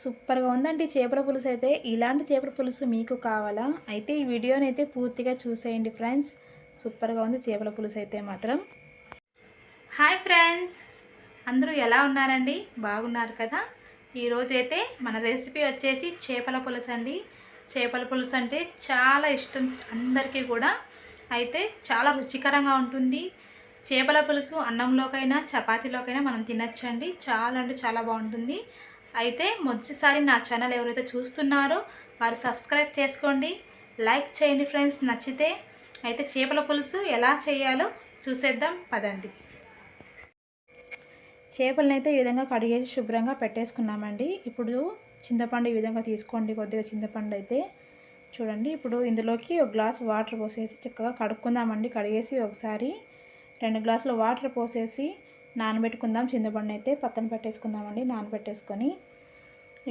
సూపర్గా ఉందండి చేపల పులుసు అయితే. ఇలాంటి చేపల పులుసు మీకు కావాలా అయితే ఈ వీడియోని అయితే పూర్తిగా చూసేయండి ఫ్రెండ్స్. సూపర్గా ఉంది చేపల పులుసు అయితే మాత్రం. హాయ్ ఫ్రెండ్స్, అందరూ ఎలా ఉన్నారండి? బాగున్నారు కదా? ఈరోజైతే మన రెసిపీ వచ్చేసి చేపల పులుసు అండి. చేపల పులుసు అంటే చాలా ఇష్టం అందరికీ కూడా. అయితే చాలా రుచికరంగా ఉంటుంది. చేపల పులుసు అన్నంలోకైనా చపాతీలోకైనా మనం తినచ్చండి. చాలా అంటే చాలా బాగుంటుంది. అయితే మొదటిసారి నా ఛానల్ ఎవరైతే చూస్తున్నారో వారు సబ్స్క్రైబ్ చేసుకోండి, లైక్ చేయండి ఫ్రెండ్స్ నచ్చితే. అయితే చేపల పులుసు ఎలా చేయాలో చూసేద్దాం పదండి. చేపలను అయితే ఈ విధంగా కడిగేసి శుభ్రంగా పెట్టేసుకున్నామండి. ఇప్పుడు చింతపండు ఈ విధంగా తీసుకోండి, కొద్దిగా చింతపండు అయితే చూడండి. ఇప్పుడు ఇందులోకి ఒక గ్లాస్ వాటర్ పోసేసి చక్కగా కడుక్కుందామండి. కడిగేసి ఒకసారి 2 గ్లాసుల వాటర్ పోసేసి నానబెట్టుకుందాం. చింతపండు అయితే పక్కన పెట్టేసుకుందామండి. నానబెట్టేసుకొని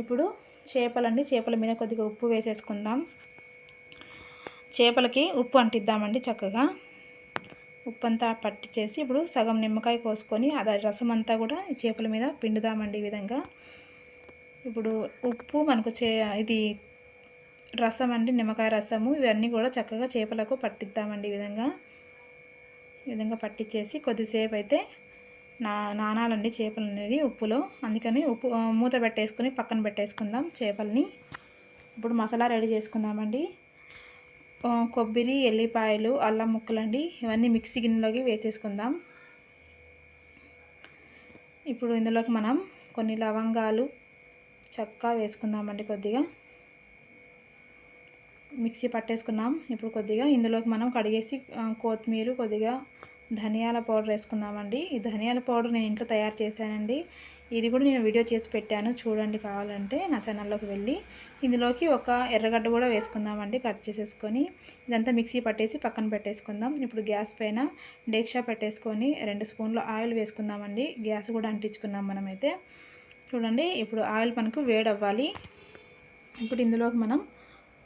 ఇప్పుడు చేపలండి, చేపల మీద కొద్దిగా ఉప్పు వేసేసుకుందాం. చేపలకి ఉప్పు అంటిద్దామండి. చక్కగా ఉప్పు అంతా పట్టించేసి ఇప్పుడు సగం నిమ్మకాయ కోసుకొని అది రసం అంతా కూడా ఈ చేపల మీద పిండుదామండి. ఈ విధంగా ఇప్పుడు ఉప్పు మనకు ఇది రసం అండి, నిమ్మకాయ రసము, ఇవన్నీ కూడా చక్కగా చేపలకు పట్టిద్దామండి. ఈ విధంగా పట్టించేసి కొద్దిసేపు అయితే నానాలండి చేపలు అనేది ఉప్పులో. అందుకని ఉప్పు మూత పెట్టేసుకొని పక్కన పెట్టేసుకుందాం చేపల్ని. ఇప్పుడు మసాలా రెడీ చేసుకుందామండి. కొబ్బరి, ఎల్లిపాయలు, అల్లం ముక్కలండి, ఇవన్నీ మిక్సీ గిన్నెలోకి వేసేసుకుందాం. ఇప్పుడు ఇందులోకి మనం కొన్ని లవంగాలు, చెక్క వేసుకుందామండి. కొద్దిగా మిక్సీ పట్టేసుకున్నాం. ఇప్పుడు కొద్దిగా ఇందులోకి మనం కడిగేసి కొత్తిమీర, కొద్దిగా ధనియాల పౌడర్ వేసుకుందామండి. ఈ ధనియాల పౌడర్ నేను ఇంట్లో తయారు చేశానండి. ఇది కూడా నేను వీడియో చేసి పెట్టాను, చూడండి కావాలంటే నా ఛానల్లోకి వెళ్ళి. ఇందులోకి ఒక ఎర్రగడ్డ కూడా వేసుకుందామండి, కట్ చేసేసుకొని. ఇదంతా మిక్సీ పట్టేసి పక్కన పెట్టేసుకుందాం. ఇప్పుడు గ్యాస్ పైన డేక్షా పెట్టేసుకొని 2 స్పూన్లు ఆయిల్ వేసుకుందామండి. గ్యాస్ కూడా అంటించుకున్నాం మనమైతే. చూడండి ఇప్పుడు ఆయిల్ మనకు వేడవ్వాలి. ఇప్పుడు ఇందులోకి మనం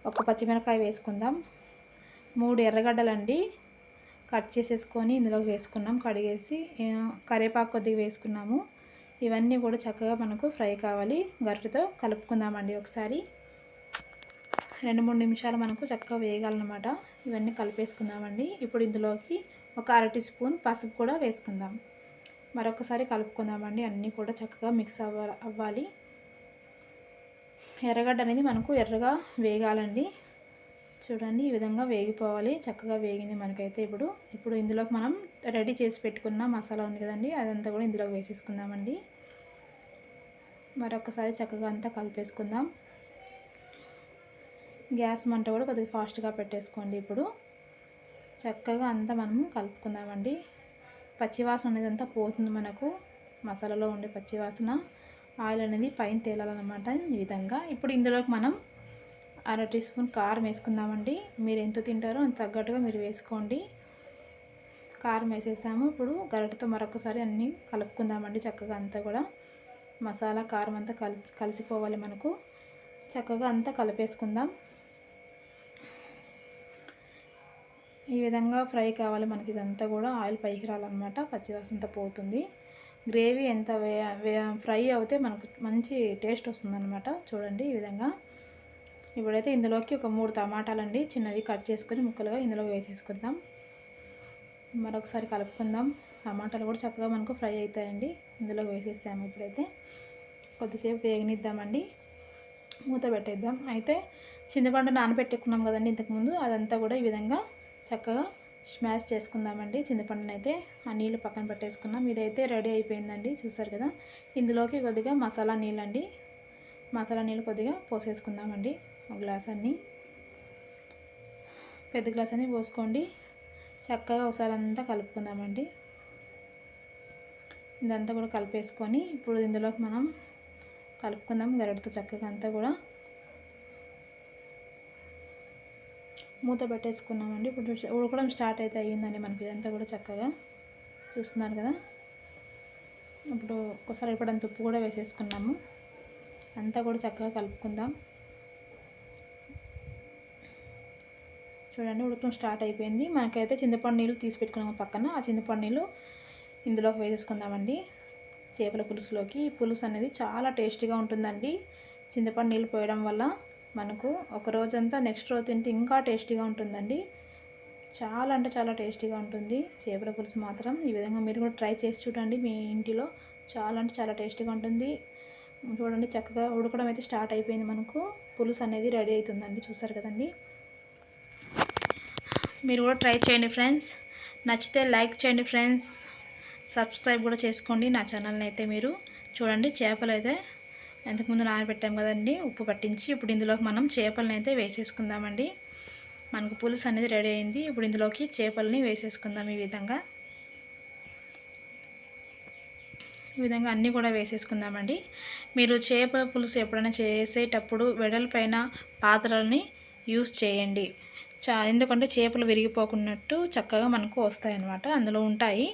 ఒక పచ్చిమిరపకాయ వేసుకుందాం. 3 ఎర్రగడ్డలండి కట్ చేసేసుకొని ఇందులోకి వేసుకున్నాం. కడిగేసి కరివేపాకు కొద్దిగా వేసుకున్నాము. ఇవన్నీ కూడా చక్కగా మనకు ఫ్రై కావాలి. గరిటెతో కలుపుకుందామండి. ఒకసారి 2-3 నిమిషాలు మనకు చక్కగా వేయాలన్నమాట. ఇవన్నీ కలిపేసుకుందామండి. ఇప్పుడు ఇందులోకి ఒక 1/2 టీ స్పూన్ పసుపు కూడా వేసుకుందాం. మరొకసారి కలుపుకుందామండి. అన్నీ కూడా చక్కగా మిక్స్ అవ్వాలి. ఎర్రగడ్డ అనేది మనకు ఎర్రగా వేగాలండి. చూడండి ఈ విధంగా వేగిపోవాలి. చక్కగా వేగింది మనకైతే. ఇప్పుడు ఇందులోకి మనం రెడీ చేసి పెట్టుకున్న మసాలా ఉంది కదండి, అదంతా కూడా ఇందులోకి వేసేసుకుందామండి. మరొకసారి చక్కగా అంతా కలిపేసుకుందాం. గ్యాస్ మంట కూడా కొద్దిగా ఫాస్ట్గా పెట్టేసుకోండి. ఇప్పుడు చక్కగా అంతా మనము కలుపుకుందామండి. పచ్చివాసన అనేది అంతా పోతుంది మనకు, మసాలాలో ఉండే పచ్చివాసన. ఆయిల్ అనేది పైన తేలాలన్నమాట ఈ విధంగా. ఇప్పుడు ఇందులోకి మనం 1/2 టీ స్పూన్ కారం వేసుకుందామండి. మీరు ఎంత తింటారో అంత తగ్గట్టుగా మీరు వేసుకోండి. కారం వేసేసాము. ఇప్పుడు గరిటెతో మరొకసారి అన్నీ కలుపుకుందామండి. చక్కగా అంతా కూడా మసాలా కారం అంతా కలిసిపోవాలి మనకు. చక్కగా అంతా కలిపేసుకుందాం. ఈ విధంగా ఫ్రై కావాలి మనకి. ఇదంతా కూడా ఆయిల్ పైకి రావాలన్నమాట, పచ్చివాసన పోతుంది. గ్రేవీ ఎంత ఫ్రై అవుతే మనకు మంచి టేస్ట్ వస్తుందన్నమాట. చూడండి ఈ విధంగా. ఇప్పుడైతే ఇందులోకి ఒక 3 టమాటాలండి చిన్నవి కట్ చేసుకొని ముక్కలుగా ఇందులో వేసేసుకుందాం. మరొకసారి కలుపుకుందాం. టమాటాలు కూడా చక్కగా మనకు ఫ్రై అవుతాయండి. ఇందులో వేసేసాము. ఇప్పుడైతే కొద్దిసేపు వేగనిద్దామండి. మూత పెట్టేద్దాం. అయితే చింతపండు నానబెట్టుకున్నాం కదండి ఇంతకుముందు, అదంతా కూడా ఈ విధంగా చక్కగా స్మాష్ చేసుకుందామండి. చింతపండుని అయితే ఆ నీళ్ళు పక్కన పెట్టేసుకున్నాం. ఇదైతే రెడీ అయిపోయిందండి, చూసారు కదా. ఇందులోకి కొద్దిగా మసాలా నీళ్ళండి, మసాలా నీళ్ళు కొద్దిగా పోసేసుకుందామండి. ఒక గ్లాస్ అన్నీ, పెద్ద గ్లాస్ అన్నీ పోసుకోండి. చక్కగా ఒకసారి అంతా కలుపుకుందామండి. ఇదంతా కూడా కలిపేసుకొని ఇప్పుడు ఇందులోకి మనం కలుపుకుందాం గరిటెతో చక్కగా అంతా కూడా. మూత పెట్టేసుకున్నామండి. ఇప్పుడు ఉడకడం స్టార్ట్ అయితే అయ్యిందండి మనకి. ఇదంతా కూడా చక్కగా చూస్తున్నారు కదా. ఇప్పుడు ఒకసారి ఇప్పుడంత ఉప్పు కూడా వేసేసుకున్నాము. అంతా కూడా చక్కగా కలుపుకుందాం. చూడండి ఉడకడం స్టార్ట్ అయిపోయింది మనకైతే. చింతపండు నీళ్ళు తీసి పెట్టుకున్నాము పక్కన. ఆ చింతపండు నీళ్ళు ఇందులోకి వేసేసుకుందామండి చేపల పులుసులోకి. ఈ పులుసు అనేది చాలా టేస్టీగా ఉంటుందండి. చింతపండు నీళ్ళు పోయడం వల్ల మనకు ఒక రోజంతా నెక్స్ట్ రోజు తింటే ఇంకా టేస్టీగా ఉంటుందండి. చాలా అంటే చాలా టేస్టీగా ఉంటుంది చేపల పులుసు మాత్రం. ఈ విధంగా మీరు కూడా ట్రై చేసి చూడండి మీ ఇంటిలో. చాలా అంటే చాలా టేస్టీగా ఉంటుంది. చూడండి చక్కగా ఉడకడం అయితే స్టార్ట్ అయిపోయింది. మనకు పులుసు అనేది రెడీ అవుతుందండి. చూసారు కదండి. మీరు కూడా ట్రై చేయండి ఫ్రెండ్స్. నచ్చితే లైక్ చేయండి ఫ్రెండ్స్. సబ్స్క్రైబ్ కూడా చేసుకోండి నా ఛానల్ని అయితే. మీరు చూడండి చేపలు అయితే ఇంతకుముందు నానబెట్టాం కదండి ఉప్పు పట్టించి. ఇప్పుడు ఇందులోకి మనం చేపలను అయితే వేసేసుకుందామండి. మనకు పులుసు అనేది రెడీ అయింది. ఇప్పుడు ఇందులోకి చేపలని వేసేసుకుందాం. ఈ విధంగా అన్నీ కూడా వేసేసుకుందామండి. మీరు చేపల పులుసు ఎప్పుడైనా చేసేటప్పుడు వెడల్పైన పాత్రలని యూస్ చేయండి. ఎందుకంటే చేపలు విరిగిపోకున్నట్టు చక్కగా మనకు వస్తాయన్నమాట, అందులో ఉంటాయి.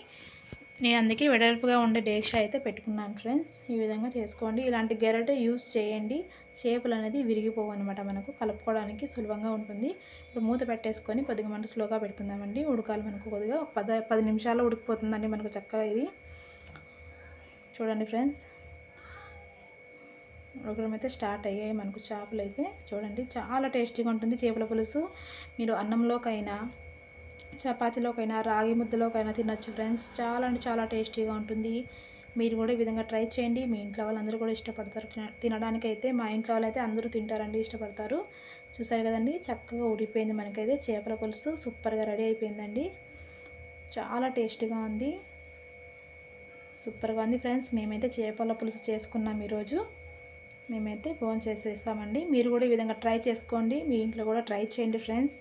నేను అందుకే వెడల్పుగా ఉండే డేక్ష అయితే పెట్టుకున్నాను ఫ్రెండ్స్. ఈ విధంగా చేసుకోండి. ఇలాంటి గెరటే యూస్ చేయండి. చేపలు అనేది విరిగిపోవు అనమాట, మనకు కలుపుకోవడానికి సులభంగా ఉంటుంది. ఇప్పుడు మూత పెట్టేసుకొని కొద్దిగా మంట స్లోగా పెట్టుకుందామండి. ఉడకాలి మనకు కొద్దిగా. 10 నిమిషాల్లో ఉడికిపోతుందండి మనకు చక్కగా ఇది. చూడండి ఫ్రెండ్స్, ఉడకడం అయితే స్టార్ట్ అయ్యాయి మనకు చేపలు అయితే. చూడండి చాలా టేస్టీగా ఉంటుంది చేపల పులుసు. మీరు అన్నంలోకైనా చపాతీలోకైనా రాగి ముద్దలోకైనా తినొచ్చు ఫ్రెండ్స్. చాలా అంటే చాలా టేస్టీగా ఉంటుంది. మీరు కూడా ఈ విధంగా ట్రై చేయండి. మీ ఇంట్లో వాళ్ళందరూ కూడా ఇష్టపడతారు తినడానికి అయితే. మా ఇంట్లో వాళ్ళైతే అందరూ తింటారండి, ఇష్టపడతారు. చూసారు కదండి చక్కగా ఉడిపోయింది మనకైతే చేపల పులుసు. సూపర్గా రెడీ అయిపోయిందండి. చాలా టేస్టీగా ఉంది, సూపర్గా ఉంది ఫ్రెండ్స్. మేమైతే చేపల పులుసు చేసుకున్నాం ఈరోజు. మేమైతే ఫోన్ చేసేస్తామండి. మీరు కూడా ఈ విధంగా ట్రై చేసుకోండి. మీ ఇంట్లో కూడా ట్రై చేయండి ఫ్రెండ్స్.